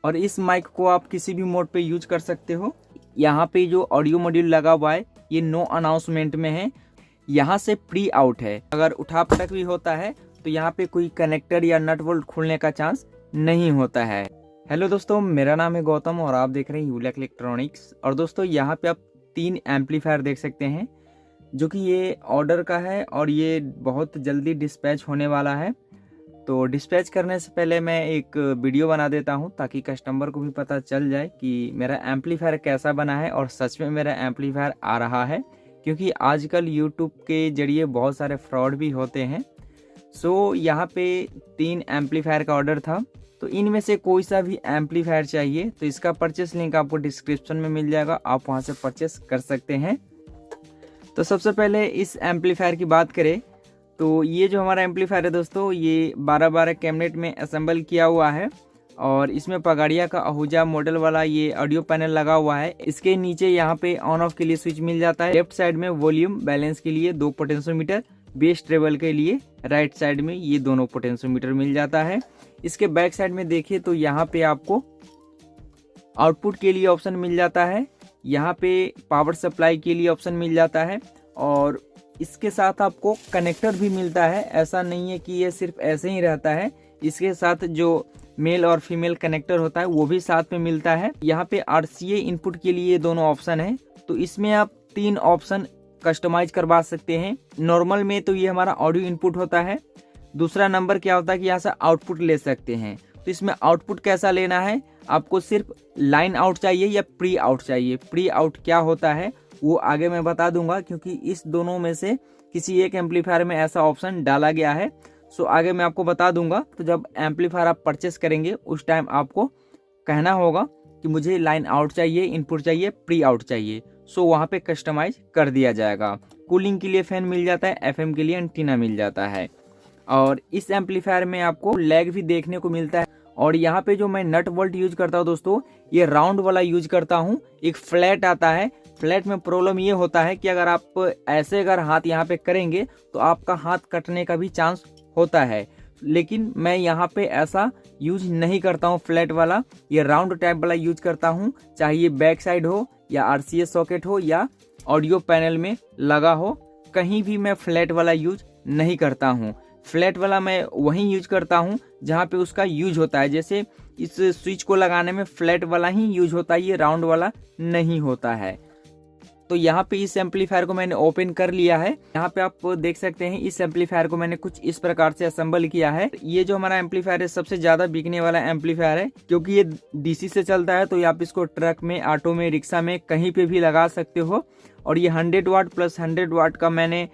और इस माइक को आप किसी भी मोड पे यूज कर सकते हो। यहाँ पे जो ऑडियो मॉड्यूल लगा हुआ है ये नो अनाउंसमेंट में है, यहाँ से प्री आउट है। अगर उठा पटक भी होता है तो यहाँ पे कोई कनेक्टर या नट बोल्ट खुलने का चांस नहीं होता है। हेलो दोस्तों, मेरा नाम है गौतम और आप देख रहे हैं यूलेक इलेक्ट्रॉनिक्स। और दोस्तों यहाँ पे आप 3 एम्पलीफायर देख सकते हैं जो कि ये ऑर्डर का है और ये बहुत जल्दी डिस्पैच होने वाला है। तो डिस्पैच करने से पहले मैं एक वीडियो बना देता हूं ताकि कस्टमर को भी पता चल जाए कि मेरा एम्पलीफायर कैसा बना है और सच में मेरा एम्पलीफायर आ रहा है, क्योंकि आजकल यूट्यूब के जरिए बहुत सारे फ्रॉड भी होते हैं। सो यहाँ पे 3 एम्पलीफायर का ऑर्डर था, तो इनमें से कोई सा भी एम्पलीफायर चाहिए तो इसका परचेस लिंक आपको डिस्क्रिप्शन में मिल जाएगा, आप वहाँ से परचेस कर सकते हैं। तो सबसे पहले इस एम्पलीफायर की बात करें तो ये जो हमारा एम्पलीफायर है दोस्तों, ये 12-12 कैबिनेट में असेंबल किया हुआ है और इसमें पगाड़िया का आहूजा मॉडल वाला ये ऑडियो पैनल लगा हुआ है। इसके नीचे यहाँ पे ऑन ऑफ के लिए स्विच मिल जाता है। लेफ्ट साइड में वॉल्यूम बैलेंस के लिए 2 पोटेंशियोमीटर, बेस ट्रेबल के लिए राइट साइड में ये दोनों पोटेंशियोमीटर मिल जाता है। इसके बैक साइड में देखिए तो यहाँ पे आपको आउटपुट के लिए ऑप्शन मिल जाता है, यहाँ पे पावर सप्लाई के लिए ऑप्शन मिल जाता है और इसके साथ आपको कनेक्टर भी मिलता है। ऐसा नहीं है कि ये सिर्फ ऐसे ही रहता है, इसके साथ जो मेल और फीमेल कनेक्टर होता है वो भी साथ में मिलता है। यहाँ पे RCA इनपुट के लिए दोनों ऑप्शन है, तो इसमें आप 3 ऑप्शन कस्टमाइज करवा सकते हैं। नॉर्मल में तो ये हमारा ऑडियो इनपुट होता है। दूसरा नंबर क्या होता है कि यहाँ से आउटपुट ले सकते हैं। तो इसमें आउटपुट कैसा लेना है, आपको सिर्फ लाइन आउट चाहिए या प्री आउट चाहिए। प्री आउट क्या होता है वो आगे मैं बता दूंगा, क्योंकि इस दोनों में से किसी एक एम्पलीफायर में ऐसा ऑप्शन डाला गया है। सो आगे मैं आपको बता दूंगा। तो जब एम्पलीफायर आप परचेस करेंगे उस टाइम आपको कहना होगा कि मुझे लाइन आउट चाहिए, इनपुट चाहिए, प्री आउट चाहिए। सो वहाँ पे कस्टमाइज कर दिया जाएगा। कूलिंग के लिए फैन मिल जाता है, FM के लिए एंटीना मिल जाता है और इस एम्पलीफायर में आपको लैग भी देखने को मिलता है। और यहाँ पे जो मैं नट बोल्ट यूज करता हूँ दोस्तों, ये राउंड वाला यूज करता हूँ। एक फ्लैट आता है, फ्लैट में प्रॉब्लम ये होता है कि अगर आप ऐसे अगर हाथ यहाँ पे करेंगे तो आपका हाथ कटने का भी चांस होता है, लेकिन मैं यहाँ पे ऐसा यूज नहीं करता हूँ। फ्लैट वाला, ये राउंड टाइप वाला यूज करता हूँ, चाहे ये बैक साइड हो या RCA सॉकेट हो या ऑडियो पैनल में लगा हो, कहीं भी मैं फ्लैट वाला यूज नहीं करता हूँ। फ्लैट वाला मैं वहीं यूज करता हूँ जहाँ पे उसका यूज होता है। जैसे इस स्विच को लगाने में फ्लैट वाला ही यूज होता है, ये राउंड वाला नहीं होता है। तो यहाँ पे इस एम्पलीफायर को मैंने ओपन कर लिया है। यहाँ पे आप देख सकते हैं इस एम्पलीफायर को मैंने कुछ इस प्रकार से असेंबल किया है। ये जो हमारा एम्पलीफायर है सबसे ज्यादा बिकने वाला एम्पलीफायर है, क्योंकि ये DC से चलता है। तो आप इसको ट्रक में, ऑटो में, रिक्शा में कहीं पे भी लगा सकते हो। और ये 100 वाट प्लस 100 वाट का मैंने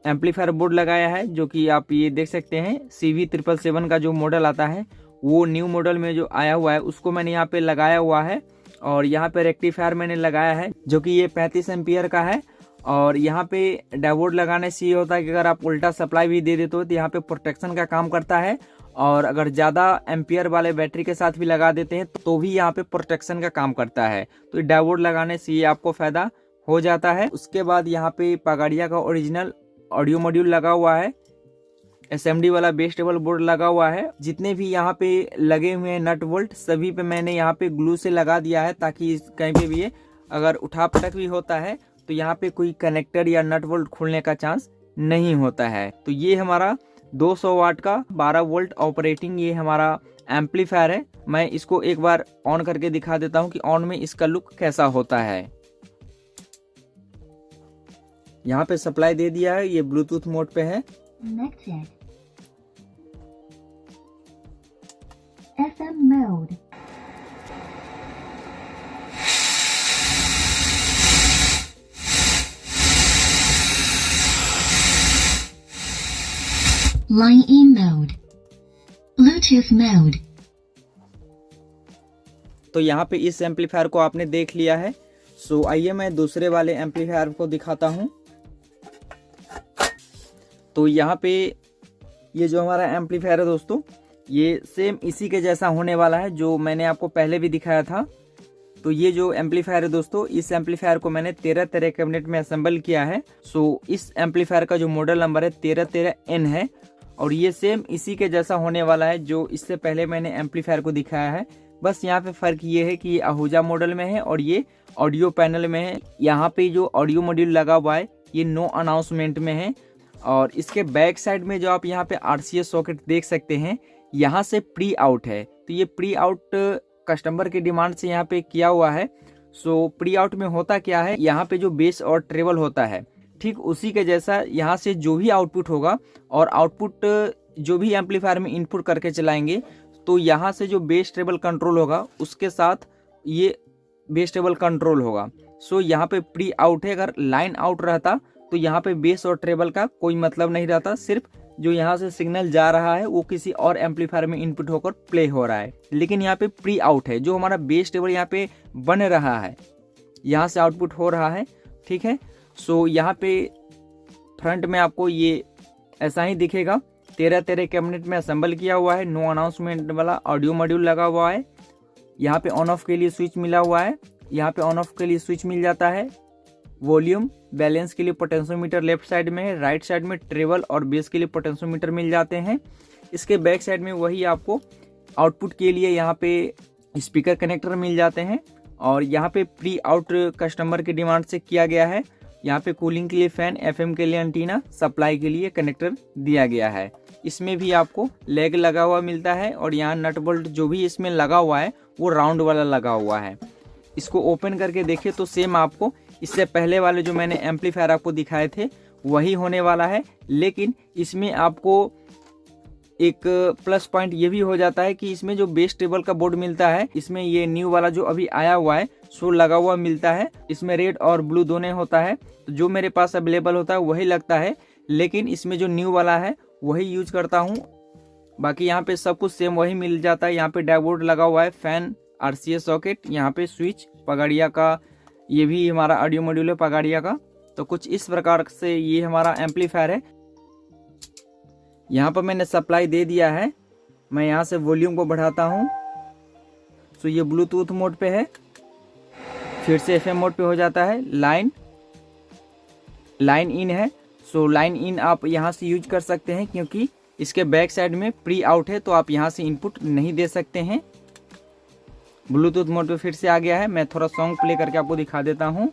एम्पलीफायर बोर्ड लगाया है, जो कि आप ये देख सकते हैं CV777 का जो मॉडल आता है वो न्यू मॉडल में जो आया हुआ है उसको मैंने यहाँ पे लगाया हुआ है। और यहाँ पे रेक्टिफायर मैंने लगाया है जो कि ये 35 एम्पियर का है। और यहाँ पे डायोड लगाने से ये होता है कि अगर आप उल्टा सप्लाई भी दे देते हो तो यहाँ पे प्रोटेक्शन का काम करता है। और अगर ज़्यादा एम्पियर वाले बैटरी के साथ भी लगा देते हैं तो भी यहाँ पे प्रोटेक्शन का काम करता है। तो डायोड लगाने से ये आपको फायदा हो जाता है। उसके बाद यहाँ पे पगाड़िया का ओरिजिनल ऑडियो मॉड्यूल लगा हुआ है, SMD वाला बेस टेबल बोर्ड लगा हुआ है। जितने भी यहाँ पे लगे हुए हैं नट बोल्ट सभी पे मैंने यहाँ पे ग्लू से लगा दिया है, ताकि कहीं पे भी अगर उठा पटक भी होता है तो यहाँ पे कोई कनेक्टर या नट बोल्ट खुलने का चांस नहीं होता है। तो ये हमारा 200 वाट का 12 वोल्ट ऑपरेटिंग ये हमारा एम्पलीफायर है। मैं इसको एक बार ऑन करके दिखा देता हूँ कि ऑन में इसका लुक कैसा होता है। यहाँ पे सप्लाई दे दिया है, ये ब्लूटूथ मोड पे है। FM mode. Line in mode. Bluetooth mode. तो यहाँ पे इस एम्पलीफायर को आपने देख लिया है। सो आइए मैं दूसरे वाले एम्पलीफायर को दिखाता हूँ। तो यहाँ पे ये जो हमारा एम्पलीफायर है दोस्तों, ये सेम इसी के जैसा होने वाला है जो मैंने आपको पहले भी दिखाया था। तो ये जो एम्पलीफायर है दोस्तों, इस एम्पलीफायर को मैंने 13 कैबिनेट में असेंबल किया है। सो इस एम्पलीफायर का जो मॉडल नंबर है 1313N है और ये सेम इसी के जैसा होने वाला है जो इससे पहले मैंने एम्पलीफायर को दिखाया है। बस यहाँ पे फ़र्क ये है कि ये आहूजा मॉडल में है और ये ऑडियो पैनल में है। यहाँ पे जो ऑडियो मॉड्यूल लगा हुआ है ये नो अनाउंसमेंट में है। और इसके बैक साइड में जो आप यहाँ पे RCA सॉकेट देख सकते हैं, यहाँ से प्री आउट है। तो ये प्री आउट कस्टमर के डिमांड से यहाँ पे किया हुआ है। सो प्री आउट में होता क्या है, यहाँ पे जो बेस और ट्रेबल होता है ठीक उसी के जैसा यहाँ से जो भी आउटपुट होगा और आउटपुट जो भी एम्पलीफायर में इनपुट करके चलाएंगे तो यहाँ से जो बेस ट्रेबल कंट्रोल होगा उसके साथ ये बेस ट्रेबल कंट्रोल होगा। सो यहाँ पे प्री आउट है। अगर लाइन आउट रहता तो यहाँ पे बेस और ट्रेबल का कोई मतलब नहीं रहता, सिर्फ जो यहाँ से सिग्नल जा रहा है वो किसी और एम्पलीफायर में इनपुट होकर प्ले हो रहा है। लेकिन यहाँ पे प्री आउट है, जो हमारा बेस ट्रेबल यहाँ पे बन रहा है, यहाँ से आउटपुट हो रहा है। ठीक है, सो यहाँ पे फ्रंट में आपको ये ऐसा ही दिखेगा। 13 कैबिनेट में असेंबल किया हुआ है। नो अनाउंसमेंट वाला ऑडियो मॉड्यूल लगा हुआ है। यहाँ पे ऑन ऑफ के लिए स्विच मिला हुआ है। यहाँ पे ऑन ऑफ के लिए स्विच मिल जाता है। वॉल्यूम बैलेंस के लिए पोटेंशियोमीटर लेफ्ट साइड में है। राइट साइड में ट्रेबल और बेस के लिए पोटेंशियोमीटर मिल जाते हैं। इसके बैक साइड में वही आपको आउटपुट के लिए यहाँ पे स्पीकर कनेक्टर मिल जाते हैं। और यहाँ पे प्री आउट कस्टमर के डिमांड से किया गया है। यहाँ पे कूलिंग के लिए फैन, FM के लिए एंटीना, सप्लाई के लिए कनेक्टर दिया गया है। इसमें भी आपको लेग लगा हुआ मिलता है और यहाँ नट बोल्ट जो भी इसमें लगा हुआ है वो राउंड वाला लगा हुआ है। इसको ओपन करके देखिए तो सेम आपको इससे पहले वाले जो मैंने एम्पलीफायर आपको दिखाए थे वही होने वाला है। लेकिन इसमें आपको एक प्लस पॉइंट ये भी हो जाता है कि इसमें जो बेस ट्रेबल का बोर्ड मिलता है, इसमें ये न्यू वाला जो अभी आया हुआ है सो लगा हुआ मिलता है। इसमें रेड और ब्लू दोनों होता है, तो जो मेरे पास अवेलेबल होता है वही लगता है। लेकिन इसमें जो न्यू वाला है वही यूज करता हूँ। बाकी यहाँ पे सब कुछ सेम वही मिल जाता है। यहाँ पे डायोड लगा हुआ है, फैन, RCA सॉकेट, यहाँ पे स्विच, पगाड़िया का, ये भी हमारा ऑडियो मॉड्यूल है पगाड़िया का। तो कुछ इस प्रकार से ये हमारा एम्पलीफायर है। यहाँ पर मैंने सप्लाई दे दिया है। मैं यहाँ से वॉल्यूम को बढ़ाता हूँ। सो ये ब्लूटूथ मोड पे है, फिर से FM मोड पे हो जाता है। लाइन इन है। सो लाइन इन आप यहाँ से यूज कर सकते हैं क्योंकि इसके बैक साइड में प्री आउट है, तो आप यहाँ से इनपुट नहीं दे सकते हैं। ब्लूटूथ मोड पे फिर से आ गया है। मैं थोड़ा सॉन्ग प्ले करके आपको दिखा देता हूँ।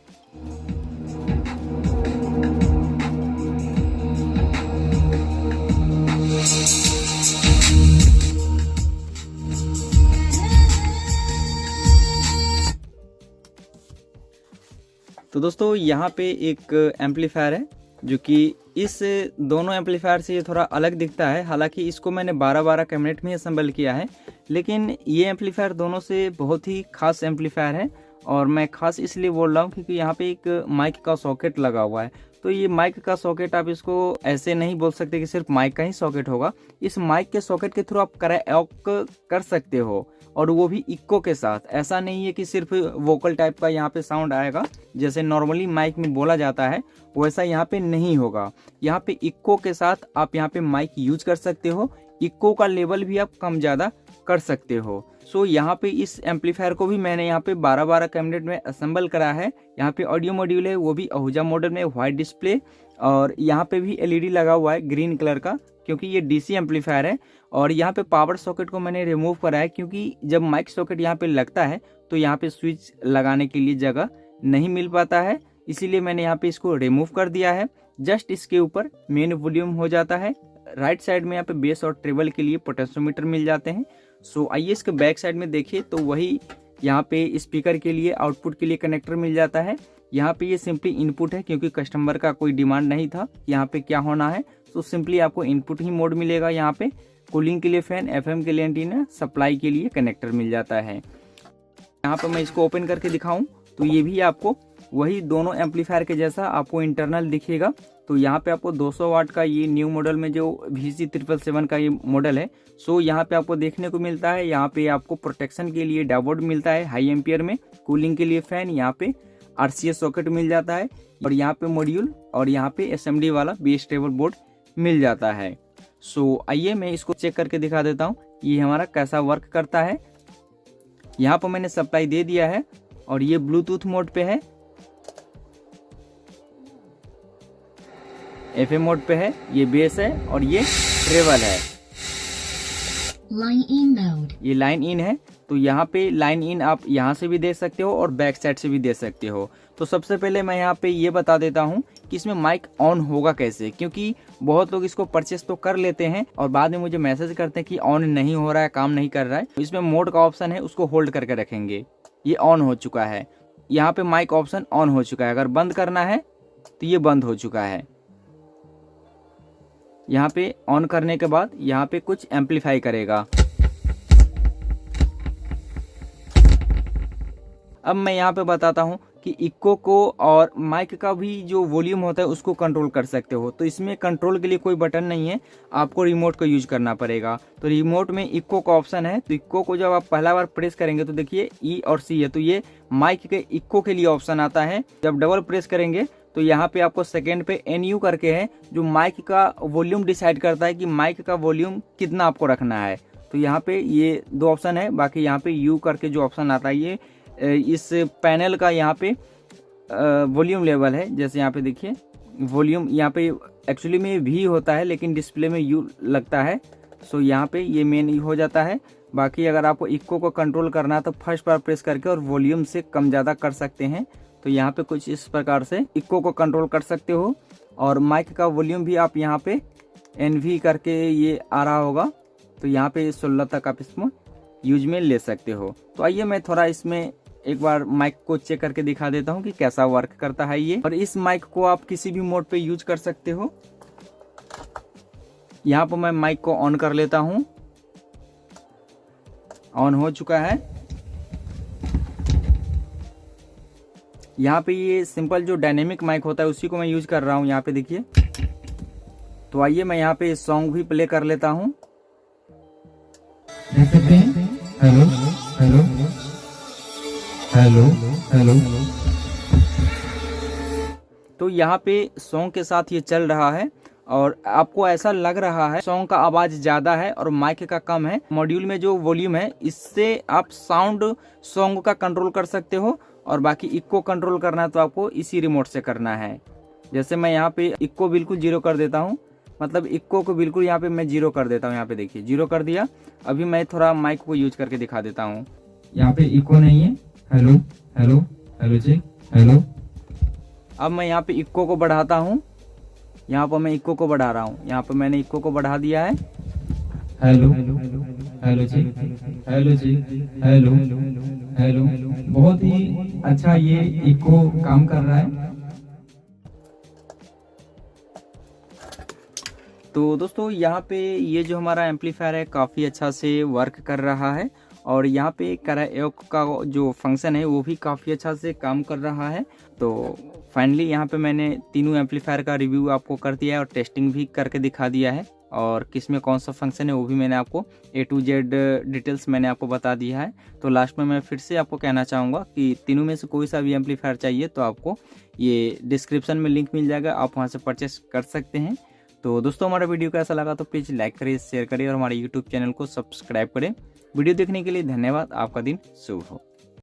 तो दोस्तों यहाँ पे एक एम्पलीफायर है जो कि इस दोनों एम्पलीफायर से ये थोड़ा अलग दिखता है। हालांकि इसको मैंने 12 कैबिनेट में असेंबल किया है, लेकिन ये एम्पलीफायर दोनों से बहुत ही खास एम्पलीफायर है। और मैं खास इसलिए बोल रहा हूँ क्योंकि यहाँ पे एक माइक का सॉकेट लगा हुआ है। तो ये माइक का सॉकेट आप इसको ऐसे नहीं बोल सकते कि सिर्फ माइक का ही सॉकेट होगा। इस माइक के सॉकेट के थ्रू आप कराओके कर सकते हो, और वो भी इक्को के साथ। ऐसा नहीं है कि सिर्फ वोकल टाइप का यहाँ पे साउंड आएगा जैसे नॉर्मली माइक में बोला जाता है, वैसा यहाँ पे नहीं होगा। यहाँ पे इक्को के साथ आप यहाँ पे माइक यूज कर सकते हो। इक्को का लेवल भी आप कम ज़्यादा कर सकते हो। सो यहाँ पे इस एम्पलीफायर को भी मैंने यहाँ पे 12 कैबिनेट में असेंबल करा है। यहाँ पे ऑडियो मॉड्यूल है, वो भी आहूजा मॉडल में, वाइट डिस्प्ले, और यहाँ पे भी LED लगा हुआ है ग्रीन कलर का क्योंकि ये DC एम्पलीफायर है। और यहाँ पे पावर सॉकेट को मैंने रिमूव करा है क्योंकि जब माइक सॉकेट यहाँ पे लगता है तो यहाँ पे स्विच लगाने के लिए जगह नहीं मिल पाता है, इसीलिए मैंने यहाँ पे इसको रिमूव कर दिया है। जस्ट इसके ऊपर मेन वॉल्यूम हो जाता है। राइट साइड में यहाँ पे बेस और ट्रेबल के लिए पोटेंशियोमीटर मिल जाते हैं। सो आइए इसके बैक साइड में देखिए तो वही यहाँ पे स्पीकर के लिए, आउटपुट के लिए कनेक्टर मिल जाता है। यहाँ पे ये सिंपली इनपुट है क्योंकि कस्टमर का कोई डिमांड नहीं था यहाँ पे क्या होना है, तो सिंपली आपको इनपुट ही मोड मिलेगा। यहाँ पे कूलिंग के लिए फैन, FM के लिए एंटीना, सप्लाई के लिए कनेक्टर मिल जाता है। यहाँ पर मैं इसको ओपन करके दिखाऊं तो ये भी आपको वही दोनों एम्पलीफायर के जैसा आपको इंटरनल दिखेगा। तो यहाँ पे आपको 200 वाट का ये न्यू मॉडल में जो VC777 का ये मॉडल है, सो यहाँ पे आपको देखने को मिलता है। यहाँ पे आपको प्रोटेक्शन के लिए डायोड मिलता है हाई एम्पियर में, कूलिंग के लिए फैन, यहाँ पे RCA सॉकेट मिल जाता है, और यहाँ पे मॉड्यूल और यहाँ पे SMD वाला बेस ट्रेबल बोर्ड मिल जाता है। सो आइए मैं इसको चेक करके दिखा देता हूँ ये हमारा कैसा वर्क करता है। यहाँ पर मैंने सप्लाई दे दिया है और ये ब्लूटूथ मोड पे है, FM मोड पे है, ये बेस है और ये ट्रेबल है। Line in mode. ये लाइन इन है। तो यहाँ पे लाइन इन आप यहाँ से भी दे सकते हो और बैक साइड से भी दे सकते हो। तो सबसे पहले मैं यहाँ पे ये बता देता हूँ कि इसमें माइक ऑन होगा कैसे, क्योंकि बहुत लोग इसको परचेस तो कर लेते हैं और बाद में मुझे मैसेज करते हैं कि ऑन नहीं हो रहा है, काम नहीं कर रहा है। तो इसमें मोड का ऑप्शन है, उसको होल्ड करके रखेंगे। ये ऑन हो चुका है, यहाँ पे माइक ऑप्शन ऑन हो चुका है। अगर बंद करना है तो ये बंद हो चुका है। यहाँ पे ऑन करने के बाद यहाँ पे कुछ एम्पलीफाई करेगा। अब मैं यहाँ पे बताता हूँ कि इको को और माइक का भी जो वॉल्यूम होता है उसको कंट्रोल कर सकते हो। तो इसमें कंट्रोल के लिए कोई बटन नहीं है, आपको रिमोट का यूज करना पड़ेगा। तो रिमोट में इको का ऑप्शन है, तो इको को जब आप पहला बार प्रेस करेंगे तो देखिए ई और सी है, तो ये माइक के इको के लिए ऑप्शन आता है। जब डबल प्रेस करेंगे तो यहाँ पे आपको सेकेंड पे NU करके है, जो माइक का वॉल्यूम डिसाइड करता है कि माइक का वॉल्यूम कितना आपको रखना है। तो यहाँ पे ये दो ऑप्शन है, बाकी यहाँ पे U करके जो ऑप्शन आता है ये इस पैनल का यहाँ पे वॉल्यूम लेवल है। जैसे यहाँ पे देखिए वॉल्यूम, यहाँ पे एक्चुअली में V होता है लेकिन डिस्प्ले में U लगता है। सो यहाँ पे ये मेन हो जाता है। बाकी अगर आपको इको को कंट्रोल करना है तो फर्स्ट बार प्रेस करके और वॉल्यूम से कम ज़्यादा कर सकते हैं। तो यहाँ पे कुछ इस प्रकार से इको को कंट्रोल कर सकते हो। और माइक का वॉल्यूम भी आप यहाँ पे NV करके ये आ रहा होगा, तो यहाँ पे 16 तक आप इसमें यूज में ले सकते हो। तो आइए मैं थोड़ा इसमें एक बार माइक को चेक करके दिखा देता हूँ कि कैसा वर्क करता है ये। और इस माइक को आप किसी भी मोड पे यूज कर सकते हो। यहाँ पर मैं माइक को ऑन कर लेता हूँ, ऑन हो चुका है। यहाँ पे ये सिंपल जो डायनेमिक माइक होता है उसी को मैं यूज कर रहा हूँ, यहाँ पे देखिए। तो आइए मैं यहाँ पे सॉन्ग भी प्ले कर लेता हूँ। देख सकते हैं, हेलो हेलो हेलो हेलो। तो यहाँ पे सॉन्ग के साथ ये चल रहा है और आपको ऐसा लग रहा है सॉन्ग का आवाज ज्यादा है और माइक का कम है। मॉड्यूल में जो वॉल्यूम है इससे आप साउंड सॉन्ग का कंट्रोल कर सकते हो। और बाकी इको कंट्रोल करना है तो आपको इसी रिमोट से करना है। जैसे मैं यहाँ पे इको बिल्कुल 0 कर देता हूँ, मतलब इको को बिल्कुल यहाँ पे मैं 0 कर देता हूँ। यहाँ पे देखिए 0 कर दिया। अभी मैं थोड़ा माइक को यूज करके दिखा देता हूँ। यहाँ पे इको नहीं है, हेलो हेलो हेलो जी हेलो। अब मैं यहाँ पे इको को बढ़ाता हूँ, यहाँ पर मैं इको को बढ़ा रहा हूँ। यहाँ पर मैंने इको को बढ़ा दिया है। हेलो हेलो जी हेलो जी हेलो हेलो। बहुत ही अच्छा ये इको काम कर रहा है। तो दोस्तों यहाँ पे ये जो हमारा एम्पलीफायर है काफ़ी अच्छा से वर्क कर रहा है और यहाँ पे कराओके का जो फंक्शन है वो भी काफ़ी अच्छा से काम कर रहा है। तो फाइनली यहाँ पे मैंने तीनों एम्पलीफायर का रिव्यू आपको कर दिया है और टेस्टिंग भी करके दिखा दिया है और किस में कौन सा फंक्शन है वो भी मैंने आपको A to Z डिटेल्स मैंने आपको बता दिया है। तो लास्ट में मैं फिर से आपको कहना चाहूँगा कि तीनों में से कोई सा भी एम्पलीफायर चाहिए तो आपको ये डिस्क्रिप्शन में लिंक मिल जाएगा, आप वहाँ से परचेस कर सकते हैं। तो दोस्तों हमारा वीडियो कैसा लगा तो प्लीज़ लाइक करिए, शेयर करिए और हमारे यूट्यूब चैनल को सब्सक्राइब करें। वीडियो देखने के लिए धन्यवाद। आपका दिन शुभ हो।